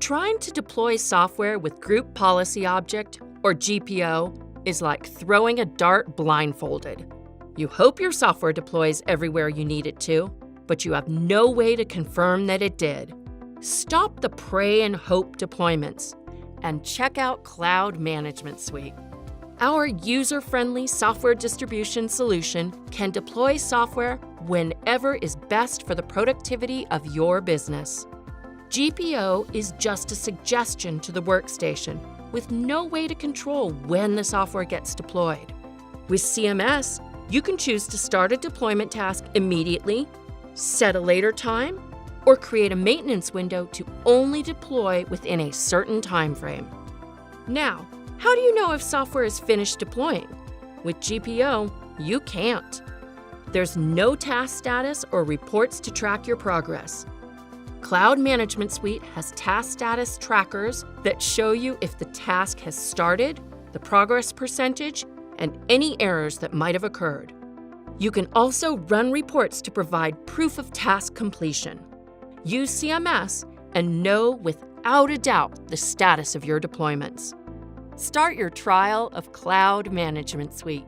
Trying to deploy software with Group Policy Object, or GPO, is like throwing a dart blindfolded. You hope your software deploys everywhere you need it to, but you have no way to confirm that it did. Stop the pray and hope deployments and check out Cloud Management Suite. Our user-friendly software distribution solution can deploy software whenever is best for the productivity of your business. GPO is just a suggestion to the workstation with no way to control when the software gets deployed. With CMS, you can choose to start a deployment task immediately, set a later time, or create a maintenance window to only deploy within a certain time frame. Now, how do you know if software is finished deploying? With GPO, you can't. There's no task status or reports to track your progress. Cloud Management Suite has task status trackers that show you if the task has started, the progress percentage, and any errors that might have occurred. You can also run reports to provide proof of task completion. Use CMS and know without a doubt the status of your deployments. Start your trial of Cloud Management Suite.